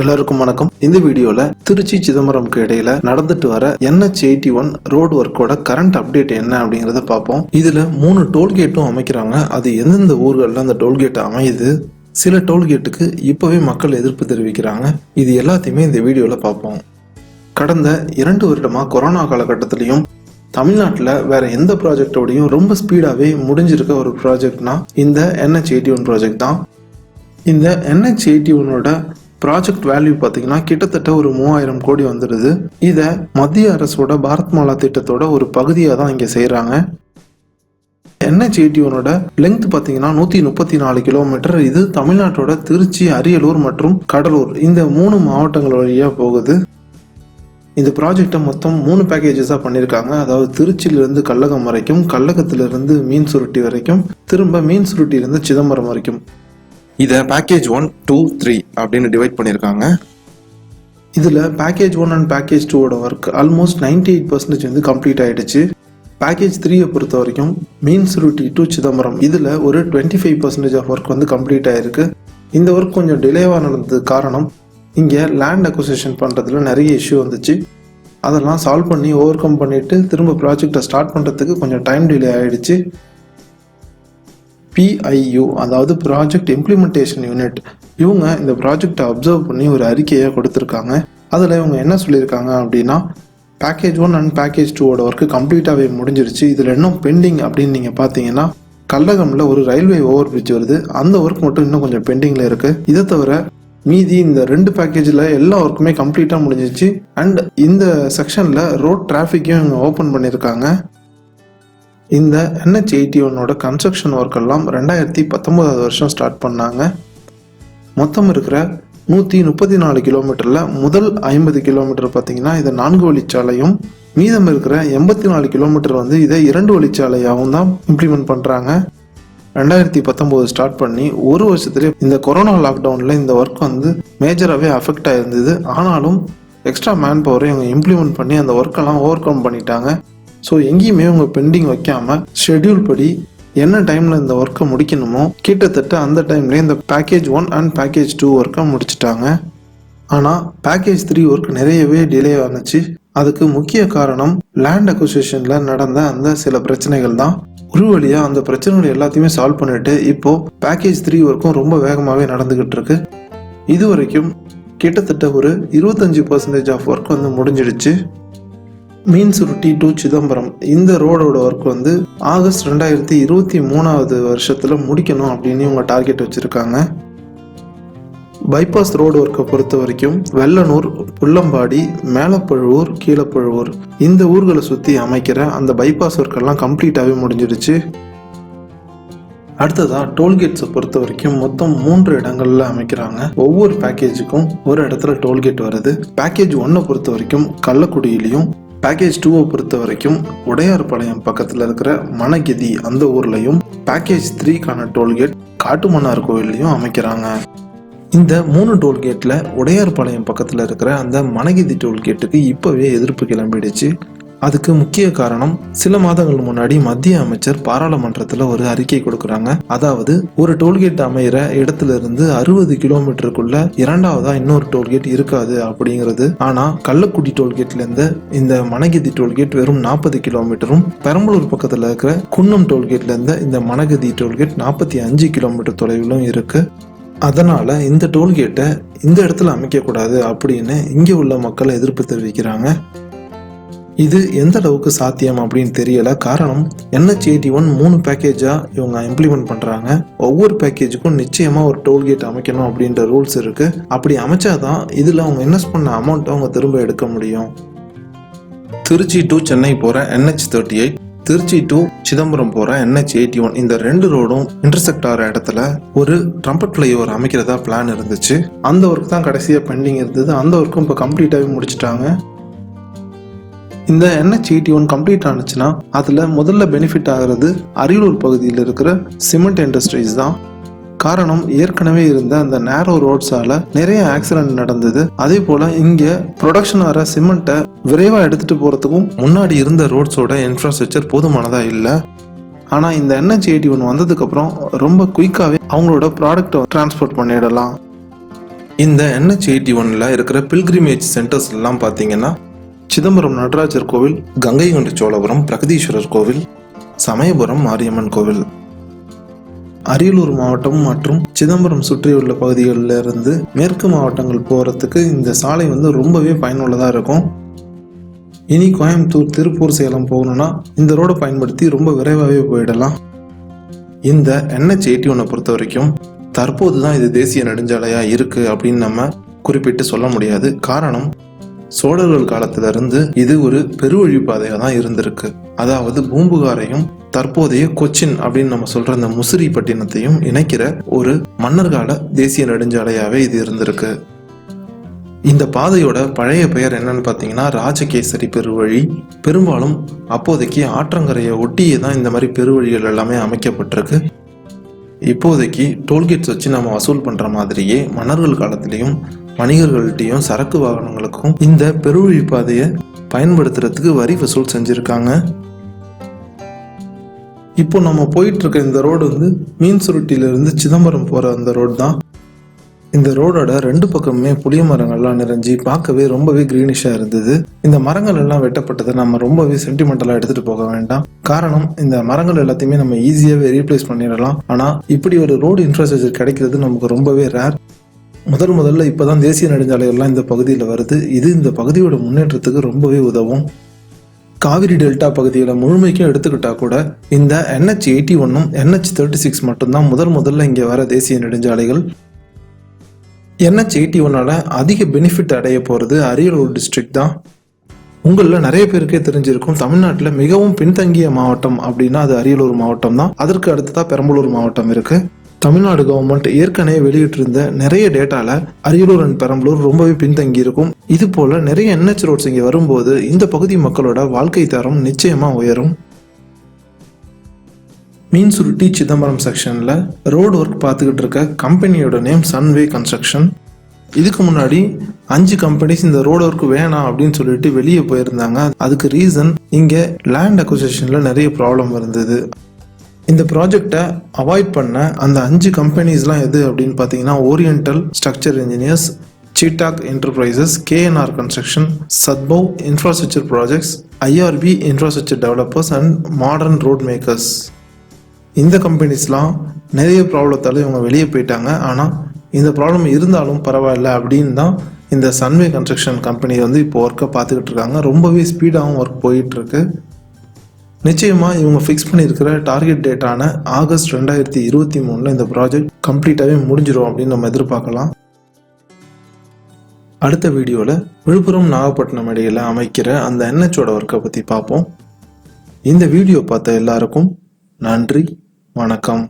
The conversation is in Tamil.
எல்லாருக்கும் வணக்கம். இந்த வீடியோல திருச்சி-சிதம்பரம்க்கு இடையில நடந்துட்டு வர NH81 ரோடு ஒர்க்கோட கரண்ட் அப்டேட் என்ன அப்படிங்கறத பார்ப்போம். இதுல 3 டோல்கேட்டும் அமைக்கிறாங்க. அது எந்தெந்த ஊர்கள்ல அந்த டோல்கேட் அமையுது, சில டோல்கேட்டுக்கு இப்பவே மக்கள் எதிர்ப்பு தெரிவிக்கிறாங்க. இது எல்லாத்தையுமே இந்த வீடியோல பார்ப்போம். கடந்த 2 வருடமா கொரோனா காலகட்டத்திலையும் தமிழ்நாட்டில் வேற எந்த ப்ராஜெக்டோடையும் ரொம்ப ஸ்பீடாவே முடிஞ்சிருக்க ஒரு ப்ராஜெக்ட்னா இந்த NH81 ப்ராஜெக்ட் தான். இந்த NH81ஓட ப்ராஜெக்ட் வேல்யூ பார்த்தீங்கன்னா கிட்டத்தட்ட ஒரு 3000 கோடி வந்துடுது. இதை மத்திய அரசோட பாரத் மாலா திட்டத்தோட ஒரு பகுதியாக தான் இங்கே செய்கிறாங்க. NH81ஓட லெங்த் பார்த்தீங்கன்னா 134 கிலோமீட்டர். இது தமிழ்நாட்டோட திருச்சி, அரியலூர் மற்றும் கடலூர் இந்த 3 மாவட்டங்கள் வழியாக போகுது. இந்த ப்ராஜெக்டை மொத்தம் 3 பேக்கேஜஸாக பண்ணியிருக்காங்க. அதாவது திருச்சியிலிருந்து கல்லகம் வரைக்கும், கல்லகத்திலிருந்து மீன்சுருட்டி வரைக்கும், திரும்ப மீன்சுருட்டியிலிருந்து சிதம்பரம் வரைக்கும். இதை பேக்கேஜ் 1, 2, 3 அப்படின்னு டிவைட் பண்ணியிருக்காங்க. இதில் பேக்கேஜ் 1 அண்ட் பேக்கேஜ் 2ஓட ஒர்க் ஆல்மோஸ்ட் 98% வந்து கம்ப்ளீட் ஆகிடுச்சு. பேக்கேஜ் 3யை பொறுத்த வரைக்கும் மீன்சுருட்டி டு சிதம்பரம் இதில் ஒரு 25% ஆஃப் ஒர்க் வந்து கம்ப்ளீட் ஆகிருக்கு. இந்த ஒர்க் கொஞ்சம் டிலேவாக நடந்ததுக்கு காரணம் இங்கே லேண்ட் அக்விசிஷன் பண்ணுறதுல நிறைய இஷ்யூ வந்துச்சு. அதெல்லாம் சால்வ் பண்ணி ஓவர் கம் பண்ணிவிட்டு திரும்ப ப்ராஜெக்டை ஸ்டார்ட் பண்ணுறதுக்கு கொஞ்சம் டைம் டிலே ஆகிடுச்சு. PIU அதாவது ப்ராஜெக்ட் இம்ப்ளிமெண்டேஷன் யூனிட் இவங்க இந்த ப்ராஜெக்டை அப்சர்வ் பண்ணி ஒரு அறிக்கையை கொடுத்துருக்காங்க. அதில் இவங்க என்ன சொல்லியிருக்காங்க அப்படின்னா, பேக்கேஜ் 1 அண்ட் பேக்கேஜ் 2ஓட ஒர்க்கு கம்ப்ளீட்டாகவே முடிஞ்சிருச்சு. இதில் இன்னும் பெண்டிங் அப்படின்னு நீங்கள் பார்த்தீங்கன்னா, கல்லகமில் ஒரு ரயில்வே ஓவர் பிரிட்ஜ் வருது. அந்த ஒர்க் மட்டும் இன்னும் கொஞ்சம் பெண்டிங்கில் இருக்குது. இதை தவிர மீதி இந்த 2 பேக்கேஜில் எல்லா ஒர்க்குமே கம்ப்ளீட்டாக முடிஞ்சிச்சு. அண்ட் இந்த செக்ஷனில் ரோட் டிராஃபிக்கையும் இவங்க ஓப்பன் பண்ணியிருக்காங்க. இந்த NH81ஓட கன்ஸ்ட்ரக்ஷன் ஒர்க் எல்லாம் 2019 வருஷம் ஸ்டார்ட் பண்ணாங்க. மொத்தம் இருக்கிற 134 கிலோமீட்டரில் முதல் 50 கிலோமீட்டர் பார்த்தீங்கன்னா இதை 4 வழிச்சாலையும், மீதம் இருக்கிற 84 கிலோமீட்டர் வந்து இதை 2 வழிச்சாலையாகவும் தான் இம்ப்ளிமெண்ட் பண்ணுறாங்க. 2019 ஸ்டார்ட் பண்ணி ஒரு வருஷத்துலேயே இந்த கொரோனா லாக்டவுனில் இந்த ஒர்க் வந்து மேஜராகவே அஃபெக்ட் ஆகிருந்தது. ஆனாலும் எக்ஸ்ட்ரா மேன் பவரை இவங்க இம்ப்ளிமெண்ட் பண்ணி அந்த ஒர்க்கெல்லாம் ஓவர் கம் பண்ணிட்டாங்க. ஸோ எங்கேயுமே இவங்க பெண்டிங் வைக்காமல் ஷெட்யூல் படி என்ன டைமில் இந்த ஒர்க்கை முடிக்கணுமோ கிட்டத்தட்ட அந்த டைம்லேயே இந்த பேக்கேஜ் 1 அண்ட் பேக்கேஜ் 2 ஒர்க்கை முடிச்சிட்டாங்க. ஆனால் பேக்கேஜ் 3 ஒர்க் நிறையவே டிலே ஆனிச்சு. அதுக்கு முக்கிய காரணம் லேண்ட் அக்விசிஷனில் நடந்த அந்த சில பிரச்சனைகள் தான். ஒரு வழியாக அந்த பிரச்சனைகள் எல்லாத்தையுமே சால்வ் பண்ணிட்டு இப்போ பேக்கேஜ் 3 ஒர்க்கும் ரொம்ப வேகமாகவே நடந்துகிட்டு இருக்கு. இது வரைக்கும் கிட்டத்தட்ட ஒரு 25% ஆஃப் ஒர்க் வந்து முடிஞ்சிடுச்சு. மீன்சுருட்டி டு சிதம்பரம் இந்த ரோடோட ஒர்க் வந்து ஆகஸ்ட் 2023 வருஷத்துல முடிக்கணும் அப்படின்னு இவங்க டார்கெட் வச்சிருக்காங்க. பைபாஸ் ரோடு ஒர்க்கை பொறுத்த வரைக்கும் வெள்ளனூர், புள்ளம்பாடி, மேலப்பழுவூர், கீழப்பழுவூர் இந்த ஊர்களை சுற்றி அமைக்கிற அந்த பைபாஸ் ஒர்க்கெல்லாம் கம்ப்ளீட்டாகவே முடிஞ்சிடுச்சு. அடுத்ததா டோல்கேட்ஸை பொறுத்த வரைக்கும் மொத்தம் 3 இடங்கள்ல அமைக்கிறாங்க. ஒவ்வொரு பேக்கேஜுக்கும் ஒரு இடத்துல டோல்கேட் வருது. பேக்கேஜ் 1 பொறுத்த வரைக்கும் கள்ளக்குடியிலையும், பேக்கேஜ் 2 பொறுத்த வரைக்கும் உடையார்பாளையம் பக்கத்தில் இருக்கிற மணகிதி அந்த ஊர்லையும், பேக்கேஜ் 3க்கான டோல்கேட் காட்டுமன்னார் கோவில்லையும் அமைக்கிறாங்க. இந்த 3 டோல்கேட்ல உடையார்பாளையம் பக்கத்தில் இருக்கிற அந்த மணகிதி டோல்கேட்டுக்கு இப்பவே எதிர்ப்பு கிளம்பிடுச்சு. அதுக்கு முக்கிய காரணம் சில மாதங்கள் முன்னாடி மத்திய அமைச்சர் பாராளுமன்றத்தில் ஒரு அறிக்கை கொடுக்குறாங்க. அதாவது ஒரு டோல்கேட் அமைகிற இடத்துல இருந்து 60 கிலோமீட்டருக்குள்ள இரண்டாவதா இன்னொரு டோல்கேட் இருக்காது அப்படிங்கிறது. ஆனா கள்ளக்குடி டோல்கேட்ல இருந்து இந்த மணகிதி டோல்கேட் வெறும் 40 கிலோமீட்டரும், பெரம்பலூர் பக்கத்துல இருக்கிற குன்னம் டோல்கேட்ல இருந்து இந்த மணகிதி டோல்கேட் 45 கிலோமீட்டர் தொலைவிலும் இருக்கு. அதனால இந்த டோல்கேட்டை இந்த இடத்துல அமைக்க கூடாது அப்படின்னு இங்க உள்ள மக்கள் எதிர்ப்பு தெரிவிக்கிறாங்க. இது எந்த அளவுக்கு சாத்தியம் அப்படின்னு தெரியல. காரணம் NH81 3 பேக்கேஜா இவங்க இம்ப்ளிமெண்ட் பண்றாங்க. ஒவ்வொரு பேக்கேஜுக்கும் நிச்சயமா ஒரு டோல்கேட் அமைக்கணும் அப்படின்ற ரூல்ஸ் இருக்கு. அப்படி அமைச்சாதான் இதுல அவங்க இன்வெஸ்ட் பண்ண அமௌண்ட் அவங்க திரும்ப எடுக்க முடியும். திருச்சி டு சென்னை போற NH38, திருச்சி டு சிதம்பரம் போற NH81 இந்த 2 ரோடும் இன்டர்செக்ட் ஆகிற இடத்துல ஒரு ட்ரம்பட் ஃப்ளைஓவர் அமைக்கிறதா பிளான் இருந்துச்சு. அந்த ஒர்க் தான் கடைசியா பெண்டிங் இருந்தது. அந்த ஒர்க்கும் இப்போ கம்ப்ளீட்டாகவே முடிச்சிட்டாங்க. இந்த NH81 கம்ப்ளீட் ஆனிச்சுன்னா அதுல முதல்ல பெனிஃபிட் ஆகிறது அரியலூர் பகுதியில் இருக்கிற சிமெண்ட் இண்டஸ்ட்ரீஸ் தான். காரணம் ஏற்கனவே இருந்த அந்த நேரோ ரோட்ஸால நிறைய ஆக்சிடென்ட் நடந்தது. அதே போல இங்க ப்ரொடக்ஷன் ஆகிற சிமெண்ட்டை விரைவா எடுத்துட்டு போறதுக்கும் முன்னாடி இருந்த ரோட்ஸோட இன்ஃப்ராஸ்ட்ரக்சர் போதுமானதா இல்லை. ஆனா இந்த NH81 வந்ததுக்கு அப்புறம் ரொம்ப குயிக்காவே அவங்களோட ப்ராடக்டை டிரான்ஸ்போர்ட் பண்ணிடலாம். இந்த NH81ல இருக்கிற பில்கிரிமேஜ் சென்டர்ஸ் எல்லாம் பார்த்தீங்கன்னா சிதம்பரம் நடராஜர் கோவில், கங்கை கொண்ட சோழபுரம் பிரகதீஸ்வரர் கோவில், சமயபுரம் மாரியம்மன் கோவில். அரியலூர் மாவட்டம் மற்றும் சிதம்பரம் சுற்றியுள்ள பகுதிகளில் இருந்து மேற்கு மாவட்டங்கள் போகிறதுக்கு இந்த சாலை ரொம்பவே பயனுள்ளதாக இருக்கும். இனி கோயம்புத்தூர், திருப்பூர், சேலம் போகணும்னா இந்த ரோடை பயன்படுத்தி ரொம்ப விரைவாகவே போயிடலாம். இந்த NH81 பொறுத்த வரைக்கும் தற்போது தான் இது தேசிய நெடுஞ்சாலையாக இருக்குது அப்படின்னு நம்ம குறிப்பிட்டு சொல்ல முடியாது. காரணம், சோழர்கள் காலத்திலிருந்து இது ஒரு பெருவழிப்பாதையாக தான் இருந்திருக்கு. அதாவது பூம்புகாரையும் தற்போதைய கொச்சின் அப்படின்னு நம்ம சொல்ற அந்த முசிறி பட்டினத்தையும் இணைக்கிற ஒரு மன்னர்கால தேசிய நெடுஞ்சாலையாவே இது இருந்திருக்கு. இந்த பாதையோட பழைய பெயர் என்னன்னு பார்த்தீங்கன்னா ராஜகேசரி பெருவழி. பெரும்பாலும் அப்போதைக்கு ஆற்றங்கரையை ஒட்டியே தான் இந்த மாதிரி பெருவழிகள் எல்லாமே அமைக்கப்பட்டிருக்கு. இப்போதைக்கு டோல்கேட்ஸ் வச்சு நம்ம வசூல் பண்ற மாதிரியே மன்னர்கள் காலத்திலையும் வணிகர்கள்ட்டையும் சரக்கு வாகனங்களுக்கும் இந்த பெருவழி பாதையை பயன்படுத்துறதுக்கு வரி வசூல் செஞ்சிருக்காங்க. இப்போ நம்ம போயிட்டு இருக்க இந்த ரோடு மீன்சுருட்டியிலிருந்து சிதம்பரம் போற அந்த ரோடு தான். இந்த ரோடோட ரெண்டு பக்கமுமே புளிய மரங்கள்லாம் நிறைஞ்சி பார்க்கவே ரொம்பவே கிரீனிஷா இருந்தது. இந்த மரங்கள் எல்லாம் வெட்டப்பட்டதை நம்ம ரொம்பவே சென்டிமெண்டலா எடுத்துட்டு போக வேண்டாம். காரணம், இந்த மரங்கள் எல்லாத்தையுமே நம்ம ஈஸியாவே ரீப்ளேஸ் பண்ணிடலாம். ஆனா இப்படி ஒரு ரோடு இன்ஃப்ராஸ்ட்ரக்சர் கிடைக்கிறது நமக்கு ரொம்பவே ரேர். முதல்ல இப்பதான் தேசிய நெடுஞ்சாலைகள்லாம் இந்த பகுதியில் வருது. இது இந்த பகுதியோட முன்னேற்றத்துக்கு ரொம்பவே உதவும். காவிரி டெல்டா பகுதிகளை முழுமைக்கும் எடுத்துக்கிட்டா கூட இந்த NH81 NH36 மட்டும்தான் முதல்ல இங்கே வர தேசிய நெடுஞ்சாலைகள். NH81 அதிக பெனிஃபிட் அடைய போகிறது அரியலூர் டிஸ்ட்ரிக்ட் தான். உங்களில் நிறைய பேருக்கே தெரிஞ்சிருக்கும், தமிழ்நாட்டில் மிகவும் பின்தங்கிய மாவட்டம் அப்படின்னா அது அரியலூர் மாவட்டம் தான். அதற்கு அடுத்ததான் பெரம்பலூர் மாவட்டம் இருக்கு. தமிழ்நாடு கவர்மெண்ட் ஏற்கனவே வெளியிட்டிருந்த நிறைய டேட்டால அரியலூர் அண்ட் பெரம்பலூர் ரொம்பவே பின்தங்கி இருக்கும். இது போல நிறைய NH ரோட்ஸ் இங்கே வரும்போது இந்த பகுதி மக்களோட வாழ்க்கை தரம் நிச்சயமா உயரும். மீன்சுருட்டி சிதம்பரம் செக்ஷன்ல ரோடு ஒர்க் பார்த்துக்கிட்டு இருக்க கம்பெனியோட நேம் சன்வே கன்ஸ்ட்ரக்ஷன். இதுக்கு முன்னாடி 5 கம்பெனிஸ் இந்த ரோடு ஒர்க் வேணாம் அப்படின்னு சொல்லிட்டு வெளியே போயிருந்தாங்க. அதுக்கு ரீசன், இங்க லேண்ட் அக்விசிஷன்ல நிறைய ப்ராப்ளம் இருந்தது. இந்த ப்ராஜெக்டை அவாய்ட் பண்ண அந்த 5 கம்பெனிஸ்லாம் எது அப்படின்னு பார்த்தீங்கன்னா ஓரியண்டல் ஸ்ட்ரக்சர் இன்ஜினியர்ஸ், சீட்டாக் enterprises, KNR construction, Sadbhav infrastructure projects, IRB infrastructure developers and modern road makers. இந்த கம்பெனிஸ்லாம் நிறைய ப்ராப்ளத்தால் இவங்க வெளியே போயிட்டாங்க. ஆனால் இந்த ப்ராப்ளம் இருந்தாலும் பரவாயில்ல அப்படின்னு தான் இந்த சன்வே கன்ஸ்ட்ரக்ஷன் கம்பெனி இப்போ ஒர்க்கை பார்த்துக்கிட்டு இருக்காங்க. ரொம்பவே ஸ்பீடாகவும் ஒர்க் போயிட்டு இருக்கு. நிச்சயமா இவங்க ஃபிக்ஸ் பண்ணியிருக்கிற டார்கெட் டேட்டான ஆகஸ்ட் 2023 இந்த ப்ராஜெக்ட் கம்ப்ளீட்டாகவே முடிஞ்சிடும் அப்படின்னு நம்ம எதிர்பார்க்கலாம். அடுத்த வீடியோவில் விழுப்புரம் நாகப்பட்டினம் இடையில அமைக்கிற அந்த NHோட ஒர்க்கை பற்றி பார்ப்போம். இந்த வீடியோ பார்த்த எல்லாருக்கும் நன்றி, வணக்கம்.